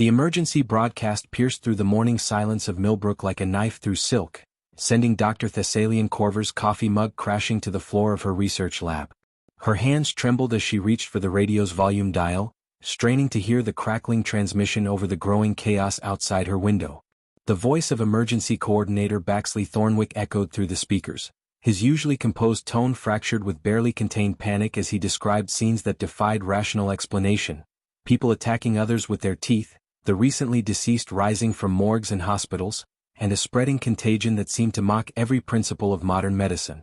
The emergency broadcast pierced through the morning silence of Millbrook like a knife through silk, sending Dr. Thessalian Corver's coffee mug crashing to the floor of her research lab. Her hands trembled as she reached for the radio's volume dial, straining to hear the crackling transmission over the growing chaos outside her window. The voice of Emergency Coordinator Baxley Thornwick echoed through the speakers, his usually composed tone fractured with barely contained panic as he described scenes that defied rational explanation: people attacking others with their teeth, the recently deceased rising from morgues and hospitals, and a spreading contagion that seemed to mock every principle of modern medicine.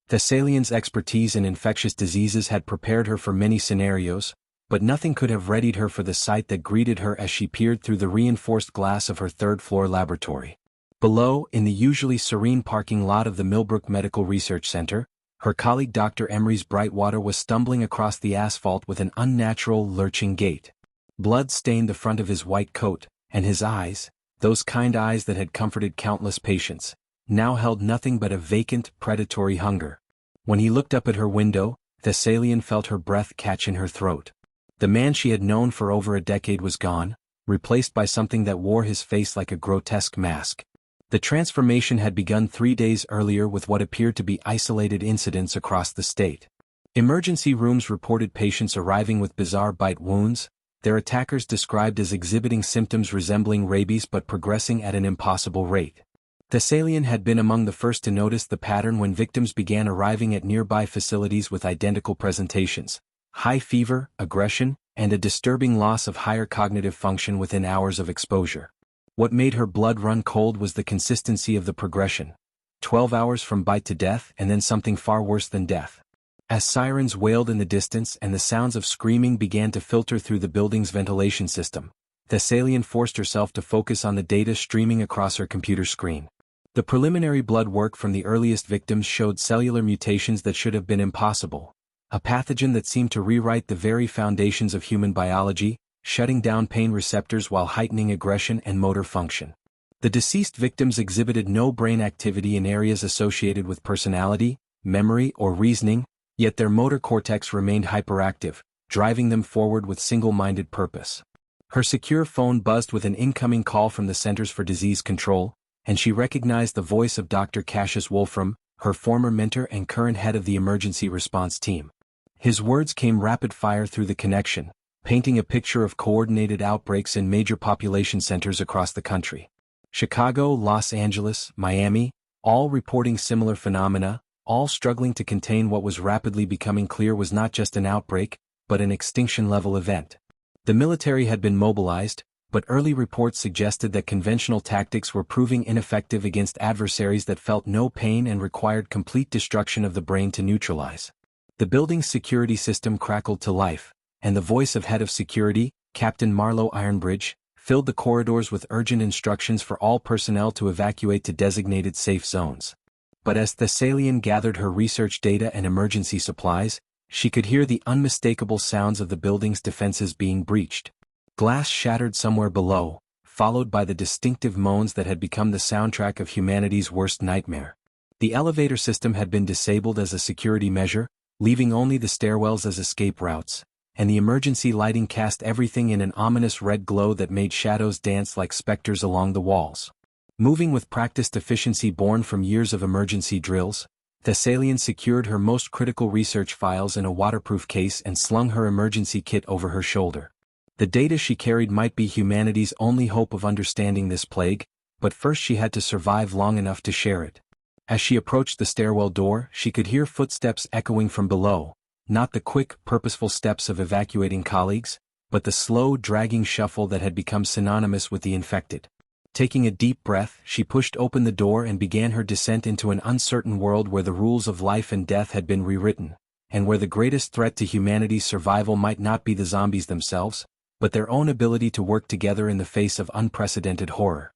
Thessalian's expertise in infectious diseases had prepared her for many scenarios, but nothing could have readied her for the sight that greeted her as she peered through the reinforced glass of her third-floor laboratory. Below, in the usually serene parking lot of the Millbrook Medical Research Center, her colleague Dr. Emery's Brightwater was stumbling across the asphalt with an unnatural, lurching gait. Blood stained the front of his white coat, and his eyes, those kind eyes that had comforted countless patients, now held nothing but a vacant, predatory hunger. When he looked up at her window, Thessalian felt her breath catch in her throat. The man she had known for over a decade was gone, replaced by something that wore his face like a grotesque mask. The transformation had begun 3 days earlier with what appeared to be isolated incidents across the state. Emergency rooms reported patients arriving with bizarre bite wounds, their attackers described as exhibiting symptoms resembling rabies but progressing at an impossible rate. Thessalian had been among the first to notice the pattern when victims began arriving at nearby facilities with identical presentations: high fever, aggression, and a disturbing loss of higher cognitive function within hours of exposure. What made her blood run cold was the consistency of the progression: 12 hours from bite to death and then something far worse than death. As sirens wailed in the distance and the sounds of screaming began to filter through the building's ventilation system, Thessalian forced herself to focus on the data streaming across her computer screen. The preliminary blood work from the earliest victims showed cellular mutations that should have been impossible, a pathogen that seemed to rewrite the very foundations of human biology, shutting down pain receptors while heightening aggression and motor function. The deceased victims exhibited no brain activity in areas associated with personality, memory, or reasoning, yet their motor cortex remained hyperactive, driving them forward with single-minded purpose. Her secure phone buzzed with an incoming call from the Centers for Disease Control, and she recognized the voice of Dr. Cassius Wolfram, her former mentor and current head of the emergency response team. His words came rapid-fire through the connection, painting a picture of coordinated outbreaks in major population centers across the country. Chicago, Los Angeles, Miami, all reporting similar phenomena, all struggling to contain what was rapidly becoming clear was not just an outbreak, but an extinction-level event. The military had been mobilized, but early reports suggested that conventional tactics were proving ineffective against adversaries that felt no pain and required complete destruction of the brain to neutralize. The building's security system crackled to life, and the voice of Head of Security, Captain Marlowe Ironbridge, filled the corridors with urgent instructions for all personnel to evacuate to designated safe zones. But as Thessalian gathered her research data and emergency supplies, she could hear the unmistakable sounds of the building's defenses being breached. Glass shattered somewhere below, followed by the distinctive moans that had become the soundtrack of humanity's worst nightmare. The elevator system had been disabled as a security measure, leaving only the stairwells as escape routes, and the emergency lighting cast everything in an ominous red glow that made shadows dance like specters along the walls. Moving with practiced efficiency born from years of emergency drills, Thessalian secured her most critical research files in a waterproof case and slung her emergency kit over her shoulder. The data she carried might be humanity's only hope of understanding this plague, but first she had to survive long enough to share it. As she approached the stairwell door, she could hear footsteps echoing from below, not the quick, purposeful steps of evacuating colleagues, but the slow, dragging shuffle that had become synonymous with the infected. Taking a deep breath, she pushed open the door and began her descent into an uncertain world where the rules of life and death had been rewritten, and where the greatest threat to humanity's survival might not be the zombies themselves, but their own ability to work together in the face of unprecedented horror.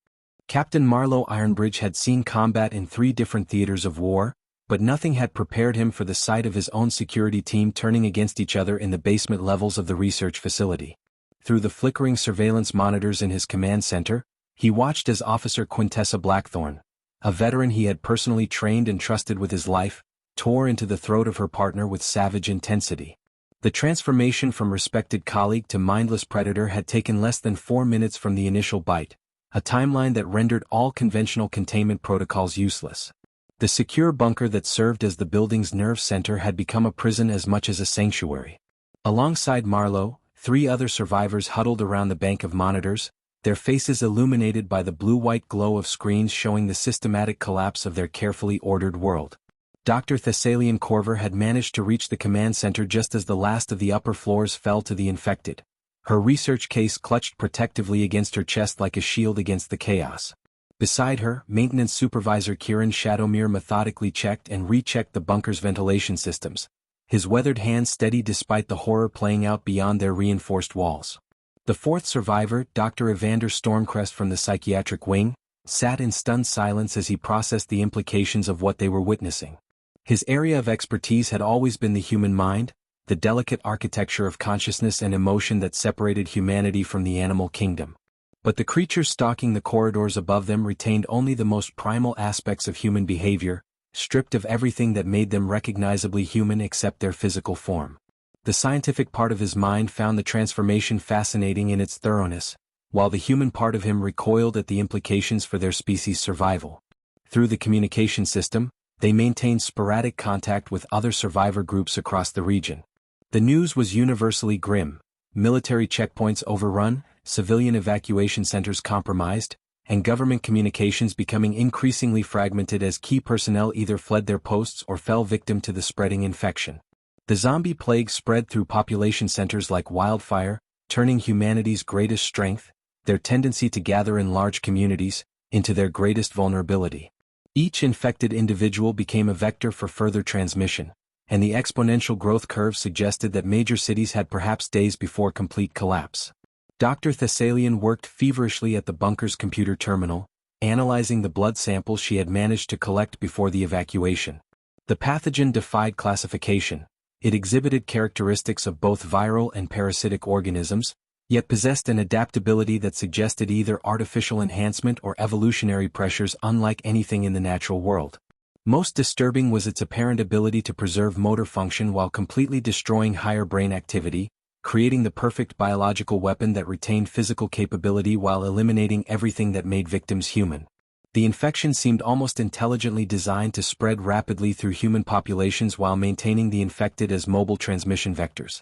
Captain Marlowe Ironbridge had seen combat in 3 different theaters of war, but nothing had prepared him for the sight of his own security team turning against each other in the basement levels of the research facility. Through the flickering surveillance monitors in his command center, he watched as Officer Quintessa Blackthorne, a veteran he had personally trained and trusted with his life, tore into the throat of her partner with savage intensity. The transformation from respected colleague to mindless predator had taken less than 4 minutes from the initial bite, a timeline that rendered all conventional containment protocols useless. The secure bunker that served as the building's nerve center had become a prison as much as a sanctuary. Alongside Marlowe, 3 other survivors huddled around the bank of monitors, their faces illuminated by the blue-white glow of screens showing the systematic collapse of their carefully ordered world. Dr. Thessalian Corver had managed to reach the command center just as the last of the upper floors fell to the infected. Her research case clutched protectively against her chest like a shield against the chaos. Beside her, maintenance supervisor Kieran Shadowmere methodically checked and rechecked the bunker's ventilation systems, his weathered hands steady despite the horror playing out beyond their reinforced walls. The 4th survivor, Dr. Evander Stormcrest from the psychiatric wing, sat in stunned silence as he processed the implications of what they were witnessing. His area of expertise had always been the human mind, the delicate architecture of consciousness and emotion that separated humanity from the animal kingdom. But the creatures stalking the corridors above them retained only the most primal aspects of human behavior, stripped of everything that made them recognizably human except their physical form. The scientific part of his mind found the transformation fascinating in its thoroughness, while the human part of him recoiled at the implications for their species' survival. Through the communication system, they maintained sporadic contact with other survivor groups across the region. The news was universally grim: military checkpoints overrun, civilian evacuation centers compromised, and government communications becoming increasingly fragmented as key personnel either fled their posts or fell victim to the spreading infection. The zombie plague spread through population centers like wildfire, turning humanity's greatest strength, their tendency to gather in large communities, into their greatest vulnerability. Each infected individual became a vector for further transmission, and the exponential growth curve suggested that major cities had perhaps days before complete collapse. Dr. Thessalian worked feverishly at the bunker's computer terminal, analyzing the blood samples she had managed to collect before the evacuation. The pathogen defied classification. It exhibited characteristics of both viral and parasitic organisms, yet possessed an adaptability that suggested either artificial enhancement or evolutionary pressures unlike anything in the natural world. Most disturbing was its apparent ability to preserve motor function while completely destroying higher brain activity, creating the perfect biological weapon that retained physical capability while eliminating everything that made victims human. The infection seemed almost intelligently designed to spread rapidly through human populations while maintaining the infected as mobile transmission vectors.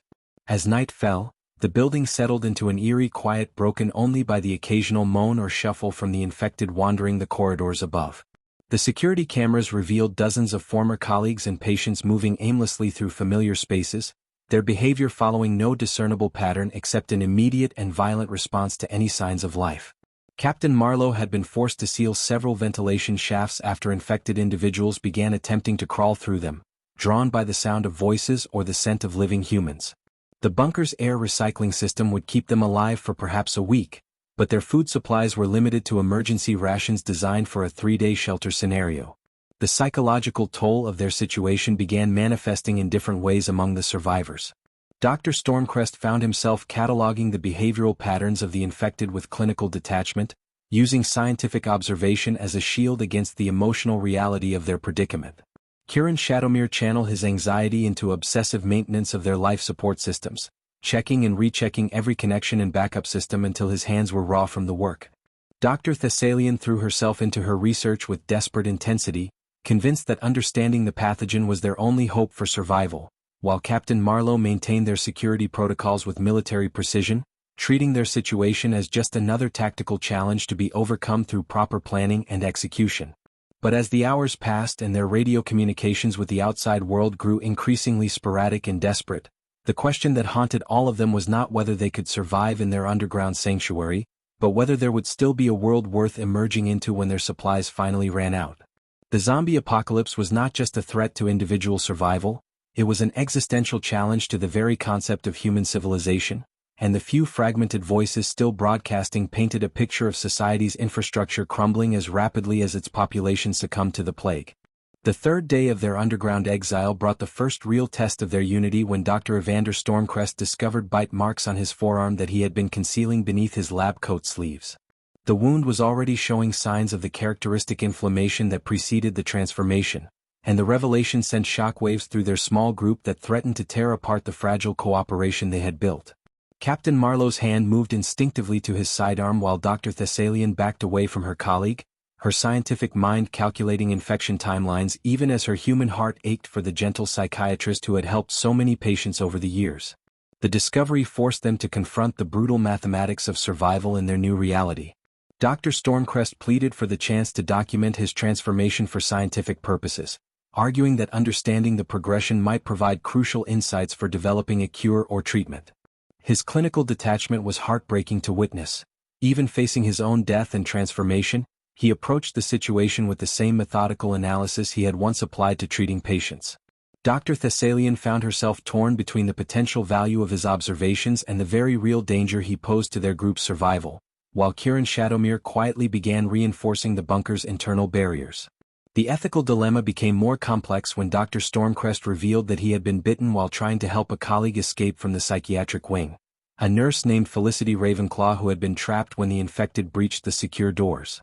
As night fell, the building settled into an eerie quiet broken only by the occasional moan or shuffle from the infected wandering the corridors above. The security cameras revealed dozens of former colleagues and patients moving aimlessly through familiar spaces, their behavior following no discernible pattern except an immediate and violent response to any signs of life. Captain Marlowe had been forced to seal several ventilation shafts after infected individuals began attempting to crawl through them, drawn by the sound of voices or the scent of living humans. The bunker's air recycling system would keep them alive for perhaps a week, but their food supplies were limited to emergency rations designed for a 3-day shelter scenario. The psychological toll of their situation began manifesting in different ways among the survivors. Dr. Stormcrest found himself cataloging the behavioral patterns of the infected with clinical detachment, using scientific observation as a shield against the emotional reality of their predicament. Kieran Shadowmere channeled his anxiety into obsessive maintenance of their life support systems, checking and rechecking every connection and backup system until his hands were raw from the work. Dr. Thessalian threw herself into her research with desperate intensity, convinced that understanding the pathogen was their only hope for survival, while Captain Marlowe maintained their security protocols with military precision, treating their situation as just another tactical challenge to be overcome through proper planning and execution. But as the hours passed and their radio communications with the outside world grew increasingly sporadic and desperate, the question that haunted all of them was not whether they could survive in their underground sanctuary, but whether there would still be a world worth emerging into when their supplies finally ran out. The zombie apocalypse was not just a threat to individual survival, it was an existential challenge to the very concept of human civilization, and the few fragmented voices still broadcasting painted a picture of society's infrastructure crumbling as rapidly as its population succumbed to the plague. The third day of their underground exile brought the first real test of their unity when Dr. Evander Stormcrest discovered bite marks on his forearm that he had been concealing beneath his lab coat sleeves. The wound was already showing signs of the characteristic inflammation that preceded the transformation, and the revelation sent shockwaves through their small group that threatened to tear apart the fragile cooperation they had built. Captain Marlowe's hand moved instinctively to his sidearm while Dr. Thessalian backed away from her colleague, her scientific mind calculating infection timelines even as her human heart ached for the gentle psychiatrist who had helped so many patients over the years. The discovery forced them to confront the brutal mathematics of survival in their new reality. Dr. Stormcrest pleaded for the chance to document his transformation for scientific purposes, arguing that understanding the progression might provide crucial insights for developing a cure or treatment. His clinical detachment was heartbreaking to witness. Even facing his own death and transformation, he approached the situation with the same methodical analysis he had once applied to treating patients. Dr. Thessalian found herself torn between the potential value of his observations and the very real danger he posed to their group's survival, while Kiran Shadowmere quietly began reinforcing the bunker's internal barriers. The ethical dilemma became more complex when Dr. Stormcrest revealed that he had been bitten while trying to help a colleague escape from the psychiatric wing, a nurse named Felicity Ravenclaw who had been trapped when the infected breached the secure doors.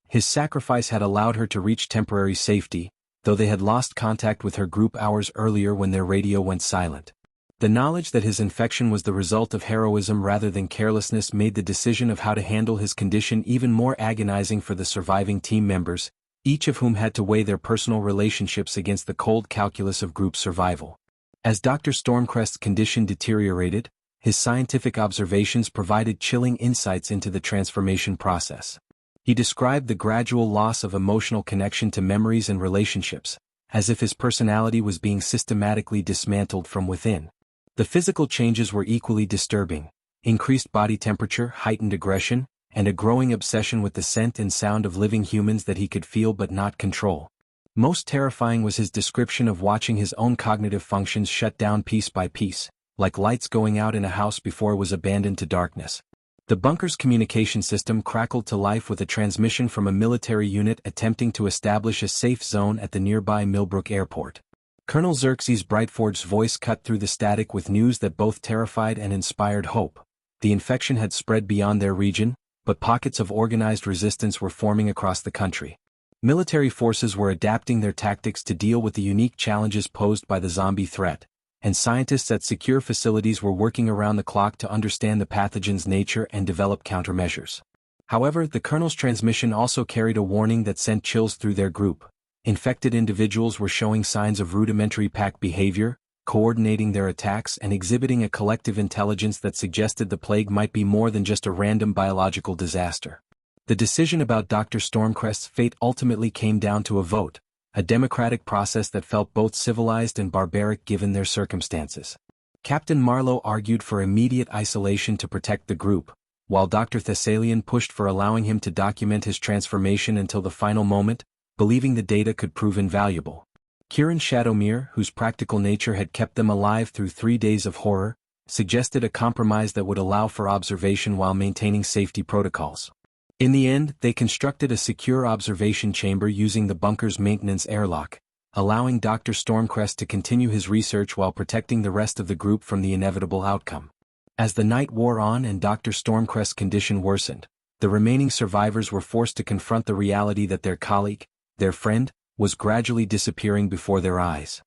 His sacrifice had allowed her to reach temporary safety, though they had lost contact with her group hours earlier when their radio went silent. The knowledge that his infection was the result of heroism rather than carelessness made the decision of how to handle his condition even more agonizing for the surviving team members, each of whom had to weigh their personal relationships against the cold calculus of group survival. As Dr. Stormcrest's condition deteriorated, his scientific observations provided chilling insights into the transformation process. He described the gradual loss of emotional connection to memories and relationships, as if his personality was being systematically dismantled from within. The physical changes were equally disturbing: increased body temperature, heightened aggression, and a growing obsession with the scent and sound of living humans that he could feel but not control. Most terrifying was his description of watching his own cognitive functions shut down piece by piece, like lights going out in a house before it was abandoned to darkness. The bunker's communication system crackled to life with a transmission from a military unit attempting to establish a safe zone at the nearby Millbrook Airport. Colonel Xerxes Brightforge's voice cut through the static with news that both terrified and inspired hope. The infection had spread beyond their region, but pockets of organized resistance were forming across the country. Military forces were adapting their tactics to deal with the unique challenges posed by the zombie threat, and scientists at secure facilities were working around the clock to understand the pathogen's nature and develop countermeasures. However, the colonel's transmission also carried a warning that sent chills through their group. Infected individuals were showing signs of rudimentary pack behavior, coordinating their attacks and exhibiting a collective intelligence that suggested the plague might be more than just a random biological disaster. The decision about Dr. Stormcrest's fate ultimately came down to a vote, a democratic process that felt both civilized and barbaric given their circumstances. Captain Marlowe argued for immediate isolation to protect the group, while Dr. Thessalian pushed for allowing him to document his transformation until the final moment, believing the data could prove invaluable. Kiran Shadowmere, whose practical nature had kept them alive through 3 days of horror, suggested a compromise that would allow for observation while maintaining safety protocols. In the end, they constructed a secure observation chamber using the bunker's maintenance airlock, allowing Dr. Stormcrest to continue his research while protecting the rest of the group from the inevitable outcome. As the night wore on and Dr. Stormcrest's condition worsened, the remaining survivors were forced to confront the reality that their colleague, their friend, was gradually disappearing before their eyes.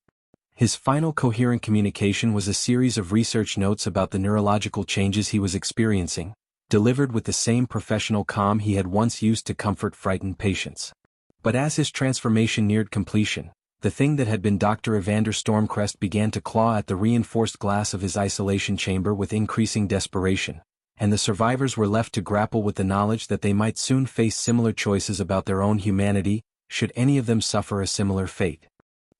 His final coherent communication was a series of research notes about the neurological changes he was experiencing, delivered with the same professional calm he had once used to comfort frightened patients. But as his transformation neared completion, the thing that had been Dr. Evander Stormcrest began to claw at the reinforced glass of his isolation chamber with increasing desperation, and the survivors were left to grapple with the knowledge that they might soon face similar choices about their own humanity, should any of them suffer a similar fate.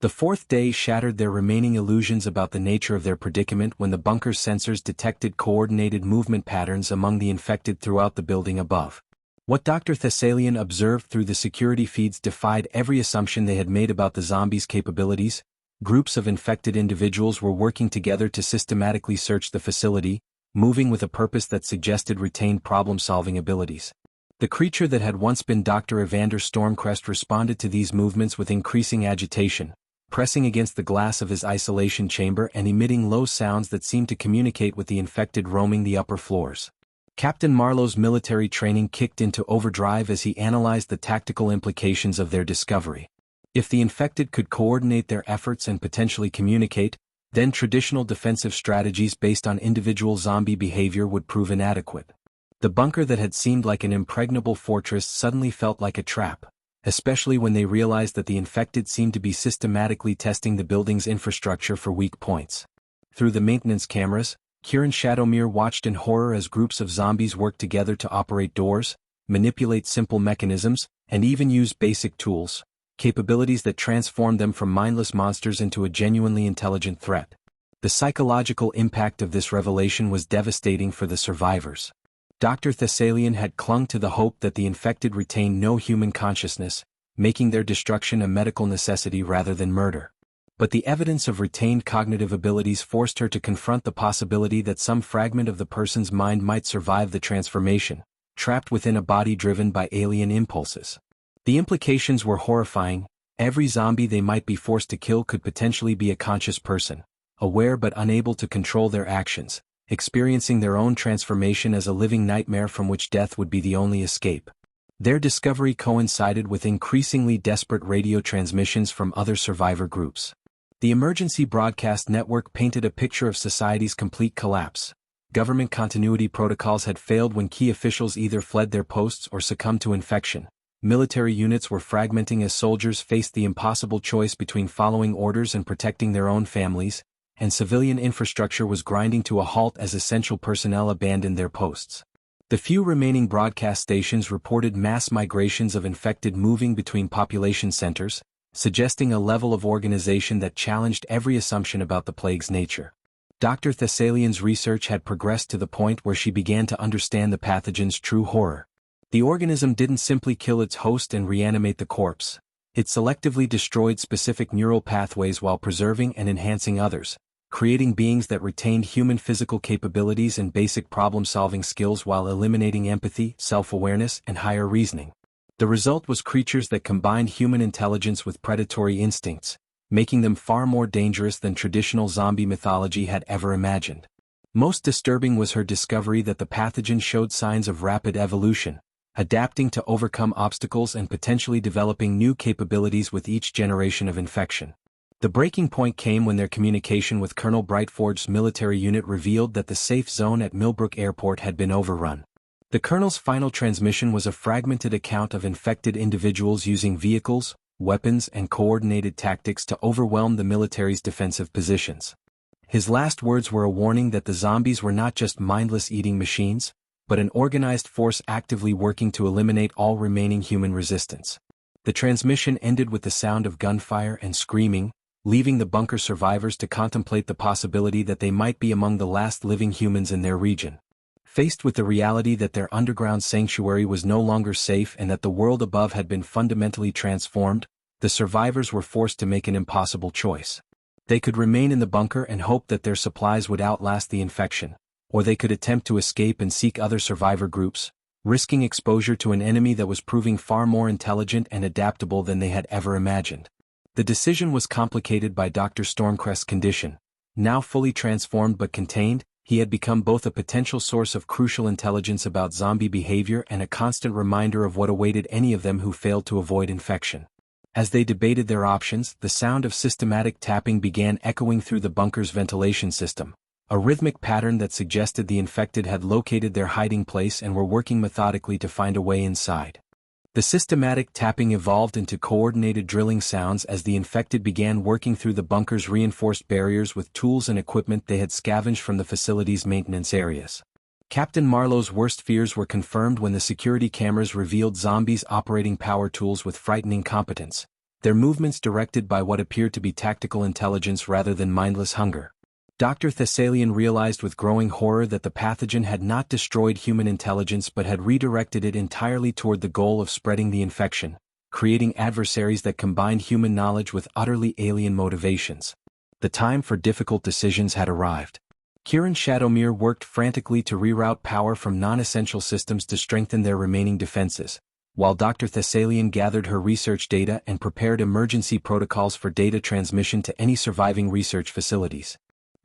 The fourth day shattered their remaining illusions about the nature of their predicament when the bunker's sensors detected coordinated movement patterns among the infected throughout the building above. What Dr. Thessalian observed through the security feeds defied every assumption they had made about the zombies' capabilities. Groups of infected individuals were working together to systematically search the facility, moving with a purpose that suggested retained problem-solving abilities. The creature that had once been Dr. Evander Stormcrest responded to these movements with increasing agitation, pressing against the glass of his isolation chamber and emitting low sounds that seemed to communicate with the infected roaming the upper floors. Captain Marlowe's military training kicked into overdrive as he analyzed the tactical implications of their discovery. If the infected could coordinate their efforts and potentially communicate, then traditional defensive strategies based on individual zombie behavior would prove inadequate. The bunker that had seemed like an impregnable fortress suddenly felt like a trap, especially when they realized that the infected seemed to be systematically testing the building's infrastructure for weak points. Through the maintenance cameras, Kieran Shadowmere watched in horror as groups of zombies worked together to operate doors, manipulate simple mechanisms, and even use basic tools, capabilities that transformed them from mindless monsters into a genuinely intelligent threat. The psychological impact of this revelation was devastating for the survivors. Dr. Thessalian had clung to the hope that the infected retained no human consciousness, making their destruction a medical necessity rather than murder. But the evidence of retained cognitive abilities forced her to confront the possibility that some fragment of the person's mind might survive the transformation, trapped within a body driven by alien impulses. The implications were horrifying. Every zombie they might be forced to kill could potentially be a conscious person, aware but unable to control their actions, experiencing their own transformation as a living nightmare from which death would be the only escape. Their discovery coincided with increasingly desperate radio transmissions from other survivor groups. The emergency broadcast network painted a picture of society's complete collapse. Government continuity protocols had failed when key officials either fled their posts or succumbed to infection. Military units were fragmenting as soldiers faced the impossible choice between following orders and protecting their own families, and civilian infrastructure was grinding to a halt as essential personnel abandoned their posts. The few remaining broadcast stations reported mass migrations of infected moving between population centers, suggesting a level of organization that challenged every assumption about the plague's nature. Dr. Thessalian's research had progressed to the point where she began to understand the pathogen's true horror. The organism didn't simply kill its host and reanimate the corpse. It selectively destroyed specific neural pathways while preserving and enhancing others, creating beings that retained human physical capabilities and basic problem-solving skills while eliminating empathy, self-awareness, and higher reasoning. The result was creatures that combined human intelligence with predatory instincts, making them far more dangerous than traditional zombie mythology had ever imagined. Most disturbing was her discovery that the pathogen showed signs of rapid evolution, adapting to overcome obstacles and potentially developing new capabilities with each generation of infection. The breaking point came when their communication with Colonel Brightforge's military unit revealed that the safe zone at Millbrook Airport had been overrun. The Colonel's final transmission was a fragmented account of infected individuals using vehicles, weapons, and coordinated tactics to overwhelm the military's defensive positions. His last words were a warning that the zombies were not just mindless eating machines, but an organized force actively working to eliminate all remaining human resistance. The transmission ended with the sound of gunfire and screaming, leaving the bunker survivors to contemplate the possibility that they might be among the last living humans in their region. Faced with the reality that their underground sanctuary was no longer safe and that the world above had been fundamentally transformed, the survivors were forced to make an impossible choice. They could remain in the bunker and hope that their supplies would outlast the infection, or they could attempt to escape and seek other survivor groups, risking exposure to an enemy that was proving far more intelligent and adaptable than they had ever imagined. The decision was complicated by Dr. Stormcrest's condition. Now fully transformed but contained, he had become both a potential source of crucial intelligence about zombie behavior and a constant reminder of what awaited any of them who failed to avoid infection. As they debated their options, the sound of systematic tapping began echoing through the bunker's ventilation system, a rhythmic pattern that suggested the infected had located their hiding place and were working methodically to find a way inside. The systematic tapping evolved into coordinated drilling sounds as the infected began working through the bunker's reinforced barriers with tools and equipment they had scavenged from the facility's maintenance areas. Captain Marlowe's worst fears were confirmed when the security cameras revealed zombies operating power tools with frightening competence, their movements directed by what appeared to be tactical intelligence rather than mindless hunger. Dr. Thessalian realized with growing horror that the pathogen had not destroyed human intelligence but had redirected it entirely toward the goal of spreading the infection, creating adversaries that combined human knowledge with utterly alien motivations. The time for difficult decisions had arrived. Kieran Shadowmere worked frantically to reroute power from non-essential systems to strengthen their remaining defenses, while Dr. Thessalian gathered her research data and prepared emergency protocols for data transmission to any surviving research facilities.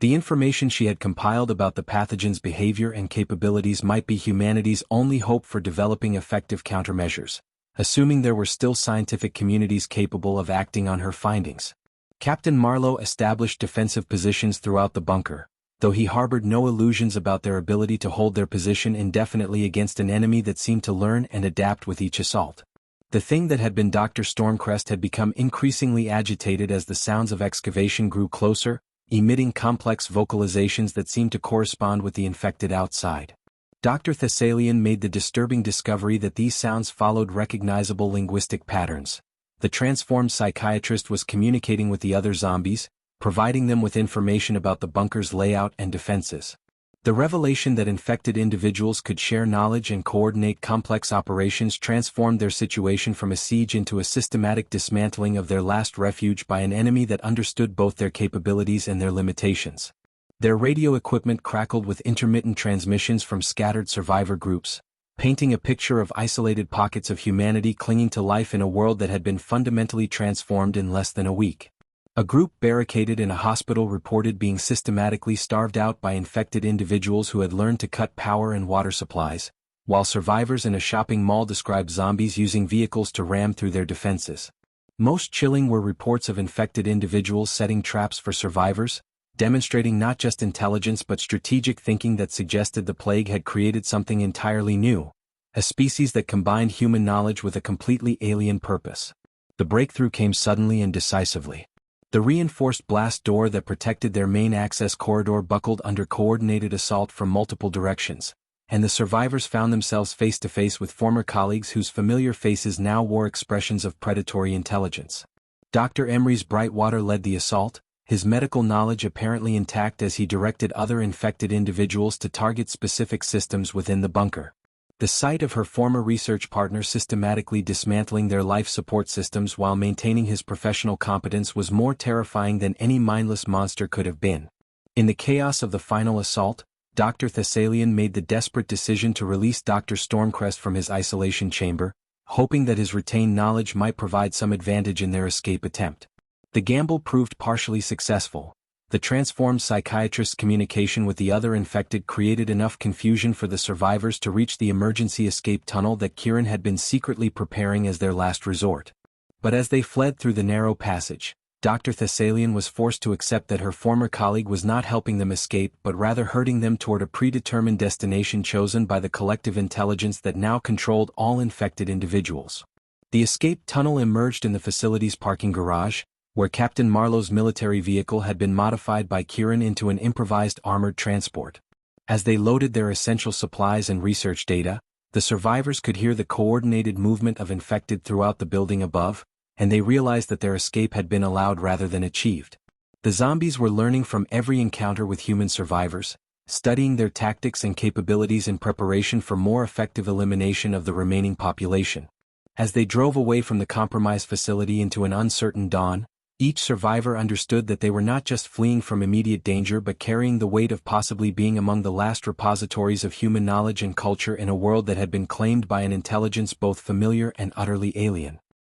The information she had compiled about the pathogen's behavior and capabilities might be humanity's only hope for developing effective countermeasures. assuming there were still scientific communities capable of acting on her findings. Captain Marlowe established defensive positions throughout the bunker, though he harbored no illusions about their ability to hold their position indefinitely against an enemy that seemed to learn and adapt with each assault. The thing that had been Dr. Stormcrest had become increasingly agitated as the sounds of excavation grew closer, emitting complex vocalizations that seemed to correspond with the infected outside. Dr. Thessalian made the disturbing discovery that these sounds followed recognizable linguistic patterns. The transformed psychiatrist was communicating with the other zombies, providing them with information about the bunker's layout and defenses. The revelation that infected individuals could share knowledge and coordinate complex operations transformed their situation from a siege into a systematic dismantling of their last refuge by an enemy that understood both their capabilities and their limitations. Their radio equipment crackled with intermittent transmissions from scattered survivor groups, painting a picture of isolated pockets of humanity clinging to life in a world that had been fundamentally transformed in less than a week. A group barricaded in a hospital reported being systematically starved out by infected individuals who had learned to cut power and water supplies, while survivors in a shopping mall described zombies using vehicles to ram through their defenses. Most chilling were reports of infected individuals setting traps for survivors, demonstrating not just intelligence but strategic thinking that suggested the plague had created something entirely new, a species that combined human knowledge with a completely alien purpose. The breakthrough came suddenly and decisively. The reinforced blast door that protected their main access corridor buckled under coordinated assault from multiple directions, and the survivors found themselves face to face with former colleagues whose familiar faces now wore expressions of predatory intelligence. Dr. Emery's Brightwater led the assault, his medical knowledge apparently intact as he directed other infected individuals to target specific systems within the bunker. The sight of her former research partner systematically dismantling their life support systems while maintaining his professional competence was more terrifying than any mindless monster could have been. In the chaos of the final assault, Dr. Thessalian made the desperate decision to release Dr. Stormcrest from his isolation chamber, hoping that his retained knowledge might provide some advantage in their escape attempt. The gamble proved partially successful. The transformed psychiatrist's communication with the other infected created enough confusion for the survivors to reach the emergency escape tunnel that Kieran had been secretly preparing as their last resort. But as they fled through the narrow passage, Dr. Thessalian was forced to accept that her former colleague was not helping them escape but rather herding them toward a predetermined destination chosen by the collective intelligence that now controlled all infected individuals. The escape tunnel emerged in the facility's parking garage, where Captain Marlowe's military vehicle had been modified by Kieran into an improvised armored transport. As they loaded their essential supplies and research data, the survivors could hear the coordinated movement of infected throughout the building above, and they realized that their escape had been allowed rather than achieved. The zombies were learning from every encounter with human survivors, studying their tactics and capabilities in preparation for more effective elimination of the remaining population. As they drove away from the compromised facility into an uncertain dawn, each survivor understood that they were not just fleeing from immediate danger but carrying the weight of possibly being among the last repositories of human knowledge and culture in a world that had been claimed by an intelligence both familiar and utterly alien.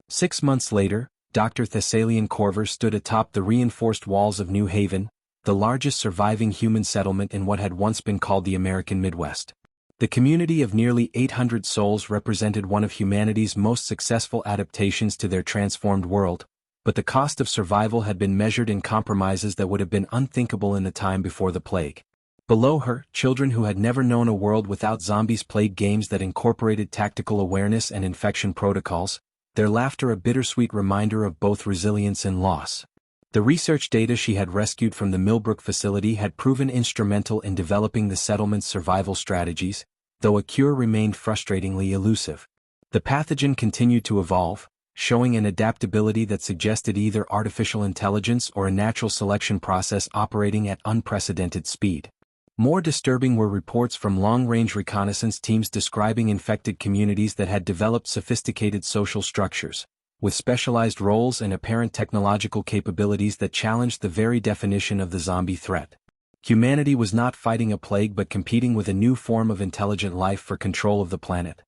6 months later, Dr. Thessalian Corver stood atop the reinforced walls of New Haven, the largest surviving human settlement in what had once been called the American Midwest. The community of nearly 800 souls represented one of humanity's most successful adaptations to their transformed world, but the cost of survival had been measured in compromises that would have been unthinkable in the time before the plague. Below her, children who had never known a world without zombies played games that incorporated tactical awareness and infection protocols, their laughter a bittersweet reminder of both resilience and loss. The research data she had rescued from the Millbrook facility had proven instrumental in developing the settlement's survival strategies, though a cure remained frustratingly elusive. The pathogen continued to evolve, showing an adaptability that suggested either artificial intelligence or a natural selection process operating at unprecedented speed. More disturbing were reports from long-range reconnaissance teams describing infected communities that had developed sophisticated social structures, with specialized roles and apparent technological capabilities that challenged the very definition of the zombie threat. Humanity was not fighting a plague but competing with a new form of intelligent life for control of the planet.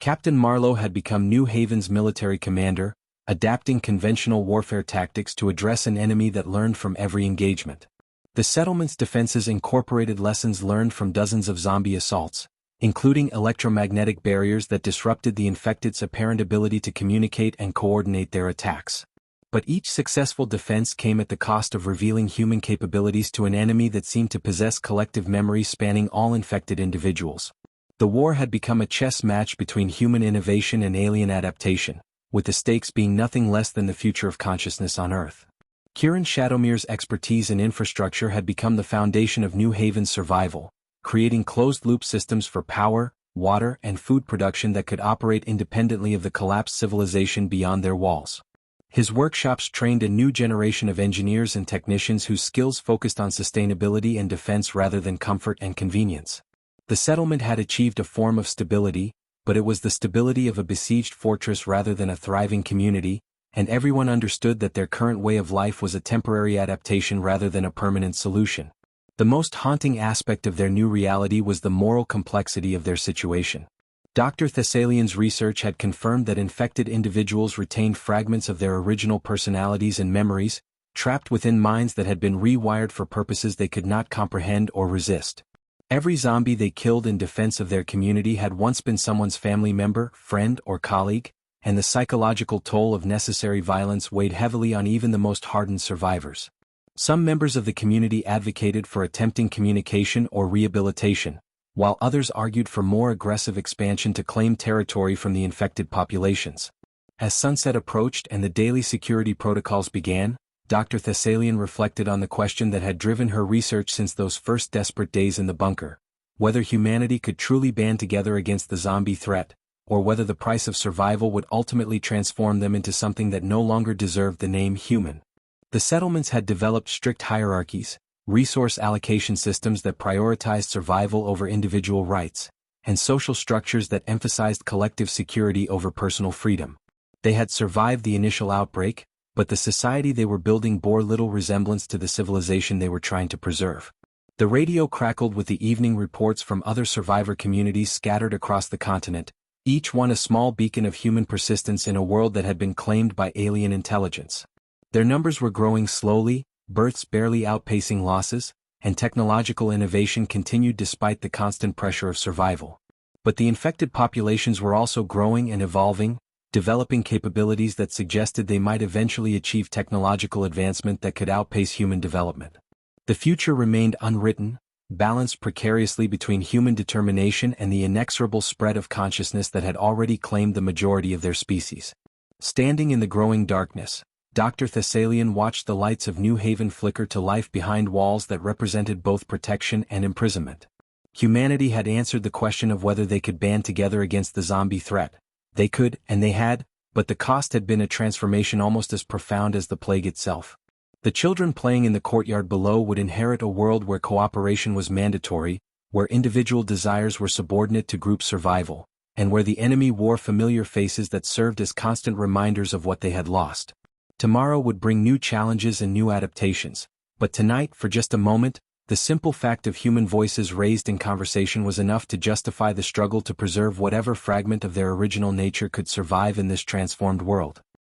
Captain Marlowe had become New Haven's military commander, adapting conventional warfare tactics to address an enemy that learned from every engagement. The settlement's defenses incorporated lessons learned from dozens of zombie assaults, including electromagnetic barriers that disrupted the infected's apparent ability to communicate and coordinate their attacks. But each successful defense came at the cost of revealing human capabilities to an enemy that seemed to possess collective memory spanning all infected individuals. The war had become a chess match between human innovation and alien adaptation, with the stakes being nothing less than the future of consciousness on Earth. Kieran Shadowmere's expertise in infrastructure had become the foundation of New Haven's survival, creating closed-loop systems for power, water, and food production that could operate independently of the collapsed civilization beyond their walls. His workshops trained a new generation of engineers and technicians whose skills focused on sustainability and defense rather than comfort and convenience. The settlement had achieved a form of stability, but it was the stability of a besieged fortress rather than a thriving community, and everyone understood that their current way of life was a temporary adaptation rather than a permanent solution. The most haunting aspect of their new reality was the moral complexity of their situation. Dr. Thessalian's research had confirmed that infected individuals retained fragments of their original personalities and memories, trapped within minds that had been rewired for purposes they could not comprehend or resist. Every zombie they killed in defense of their community had once been someone's family member, friend, or colleague, and the psychological toll of necessary violence weighed heavily on even the most hardened survivors. Some members of the community advocated for attempting communication or rehabilitation, while others argued for more aggressive expansion to claim territory from the infected populations. As sunset approached and the daily security protocols began, Dr. Thessalian reflected on the question that had driven her research since those first desperate days in the bunker: whether humanity could truly band together against the zombie threat, or whether the price of survival would ultimately transform them into something that no longer deserved the name human. The settlements had developed strict hierarchies, resource allocation systems that prioritized survival over individual rights, and social structures that emphasized collective security over personal freedom. They had survived the initial outbreak, but the society they were building bore little resemblance to the civilization they were trying to preserve. The radio crackled with the evening reports from other survivor communities scattered across the continent, each one a small beacon of human persistence in a world that had been claimed by alien intelligence. Their numbers were growing slowly, births barely outpacing losses, and technological innovation continued despite the constant pressure of survival. But the infected populations were also growing and evolving, developing capabilities that suggested they might eventually achieve technological advancement that could outpace human development. The future remained unwritten, balanced precariously between human determination and the inexorable spread of consciousness that had already claimed the majority of their species. Standing in the growing darkness, Dr. Thessalian watched the lights of New Haven flicker to life behind walls that represented both protection and imprisonment. Humanity had answered the question of whether they could band together against the zombie threat. They could, and they had, but the cost had been a transformation almost as profound as the plague itself. The children playing in the courtyard below would inherit a world where cooperation was mandatory, where individual desires were subordinate to group survival, and where the enemy wore familiar faces that served as constant reminders of what they had lost. Tomorrow would bring new challenges and new adaptations, but tonight, for just a moment, the simple fact of human voices raised in conversation was enough to justify the struggle to preserve whatever fragment of their original nature could survive in this transformed world.